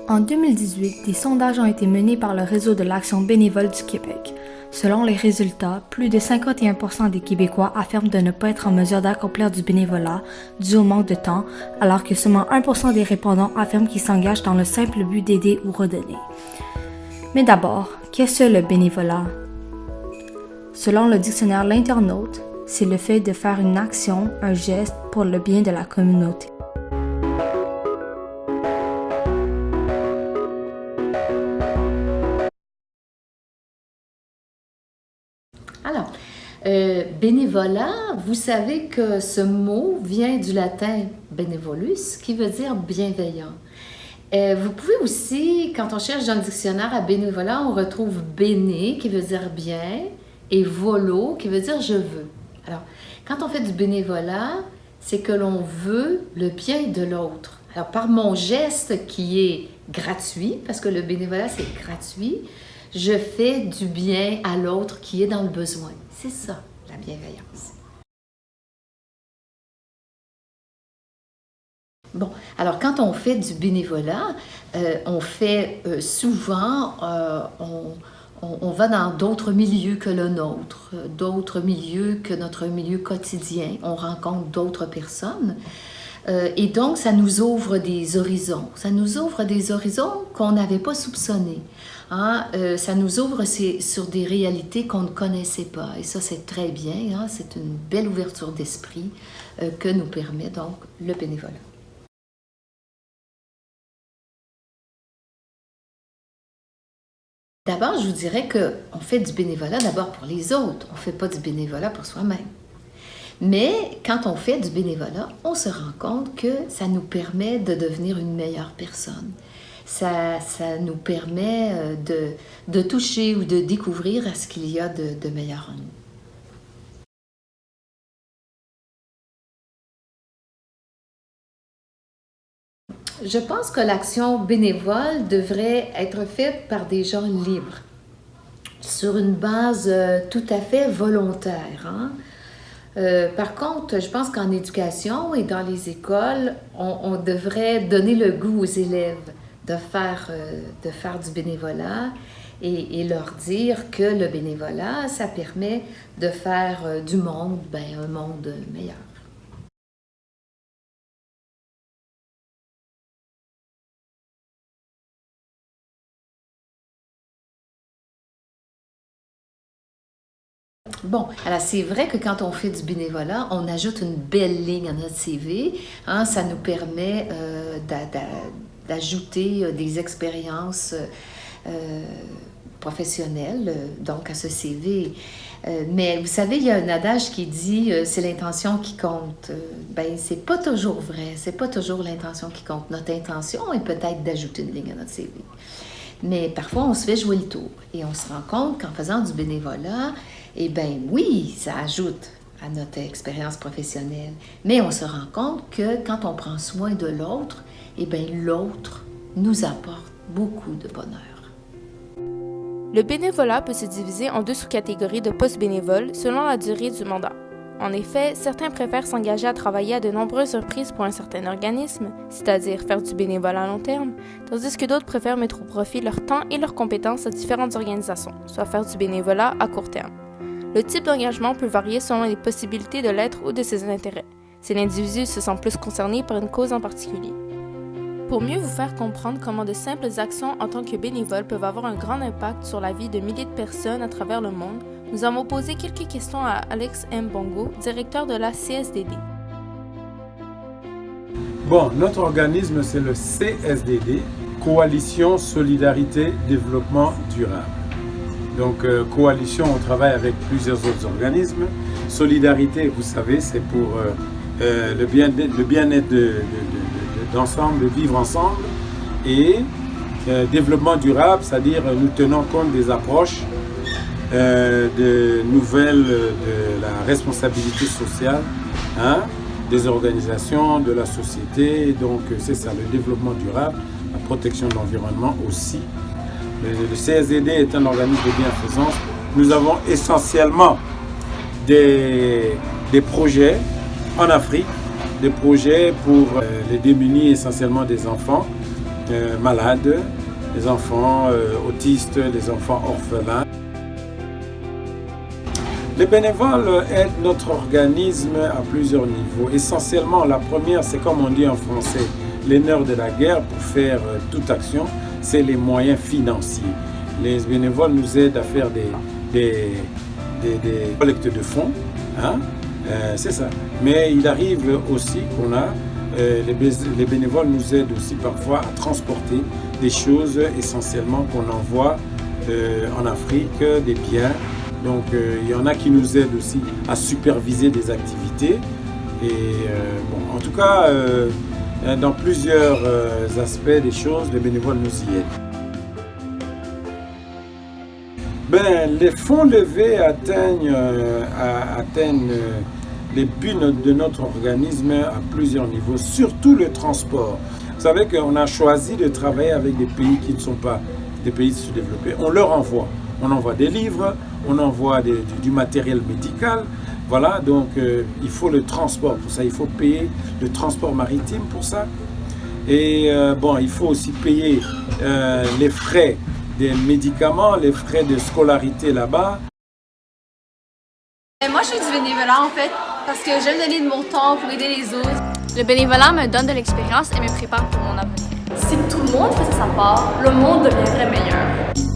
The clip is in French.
En 2018, des sondages ont été menés par le réseau de l'Action bénévole du Québec. Selon les résultats, plus de 51% des Québécois affirment de ne pas être en mesure d'accomplir du bénévolat dû au manque de temps, alors que seulement 1% des répondants affirment qu'ils s'engagent dans le simple but d'aider ou redonner. Mais d'abord, qu'est-ce que le bénévolat? Selon le dictionnaire L'Internaute, c'est le fait de faire une action, un geste pour le bien de la communauté. Alors, bénévolat, vous savez que ce mot vient du latin benevolus, qui veut dire bienveillant. Vous pouvez aussi, quand on cherche dans le dictionnaire à bénévolat, on retrouve bene, qui veut dire bien, et volo, qui veut dire je veux. Alors, quand on fait du bénévolat, c'est que l'on veut le bien de l'autre. Alors, par mon geste qui est gratuit, parce que le bénévolat, c'est gratuit, je fais du bien à l'autre qui est dans le besoin. C'est ça, la bienveillance. Bon, alors quand on fait du bénévolat, on fait souvent, on va dans d'autres milieux que le nôtre, d'autres milieux que notre milieu quotidien. On rencontre d'autres personnes. Et donc, ça nous ouvre des horizons. Ça nous ouvre des horizons qu'on n'avait pas soupçonnés. Hein? Ça nous ouvre sur des réalités qu'on ne connaissait pas. Et ça, c'est très bien. Hein? C'est une belle ouverture d'esprit que nous permet donc le bénévolat. D'abord, je vous dirais qu'on fait du bénévolat d'abord pour les autres. On ne fait pas du bénévolat pour soi-même. Mais quand on fait du bénévolat, on se rend compte que ça nous permet de devenir une meilleure personne. Ça nous permet de toucher ou de découvrir à ce qu'il y a de meilleur en nous. Je pense que l'action bénévole devrait être faite par des gens libres, sur une base tout à fait volontaire. Hein? Par contre, je pense qu'en éducation et dans les écoles, on devrait donner le goût aux élèves de faire du bénévolat et leur dire que le bénévolat, ça permet de faire du monde un monde meilleur. Bon, alors c'est vrai que quand on fait du bénévolat, on ajoute une belle ligne à notre CV. Hein, ça nous permet d'ajouter des expériences professionnelles donc à ce CV. Mais vous savez, il y a un adage qui dit c'est l'intention qui compte. C'est pas toujours vrai. C'est pas toujours l'intention qui compte. Notre intention est peut-être d'ajouter une ligne à notre CV. Mais parfois, on se fait jouer le tour et on se rend compte qu'en faisant du bénévolat, oui, ça ajoute à notre expérience professionnelle. Mais on se rend compte que quand on prend soin de l'autre, l'autre nous apporte beaucoup de bonheur. Le bénévolat peut se diviser en deux sous-catégories de postes bénévoles selon la durée du mandat. En effet, certains préfèrent s'engager à travailler à de nombreuses reprises pour un certain organisme, c'est-à-dire faire du bénévolat à long terme, tandis que d'autres préfèrent mettre au profit leur temps et leurs compétences à différentes organisations, soit faire du bénévolat à court terme. Le type d'engagement peut varier selon les possibilités de l'être ou de ses intérêts, si l'individu se sent plus concerné par une cause en particulier. Pour mieux vous faire comprendre comment de simples actions en tant que bénévole peuvent avoir un grand impact sur la vie de milliers de personnes à travers le monde, nous avons posé quelques questions à Alex Mbongo, directeur de la CSDD. Bon, notre organisme, c'est le CSDD, Coalition Solidarité Développement Durable. Donc, coalition, on travaille avec plusieurs autres organismes. Solidarité, vous savez, c'est pour le bien-être d'ensemble, de vivre ensemble. Et développement durable, c'est-à-dire nous tenons compte des approches de nouvelles de la responsabilité sociale, hein, des organisations, de la société. Donc, c'est ça, le développement durable, la protection de l'environnement aussi. Le CSDD est un organisme de bienfaisance. Nous avons essentiellement des projets en Afrique, des projets pour les démunis, essentiellement des enfants, malades, les enfants autistes, les enfants orphelins. Les bénévoles aident notre organisme à plusieurs niveaux. Essentiellement, la première, c'est comme on dit en français, les nerfs de la guerre pour faire toute action, c'est les moyens financiers. Les bénévoles nous aident à faire des collectes de fonds, hein? C'est ça. Mais il arrive aussi qu'on a, les bénévoles nous aident aussi parfois à transporter des choses essentiellement qu'on envoie en Afrique, des biens. Donc il y en a qui nous aident aussi à superviser des activités. Et bon, en tout cas, dans plusieurs aspects des choses, les bénévoles nous y aident. Les fonds levés atteignent les buts de notre organisme à plusieurs niveaux, surtout le transport. Vous savez qu'on a choisi de travailler avec des pays qui ne sont pas des pays sous-développés. On leur envoie. On envoie des livres, on envoie du matériel médical. Voilà, donc il faut le transport pour ça. Il faut payer le transport maritime pour ça. Et bon, il faut aussi payer les frais des médicaments, les frais de scolarité là-bas. Moi, je fais du bénévolat en fait parce que j'aime donner de mon temps pour aider les autres. Le bénévolat me donne de l'expérience et me prépare pour mon avenir. Si tout le monde faisait sa part, le monde deviendrait meilleur.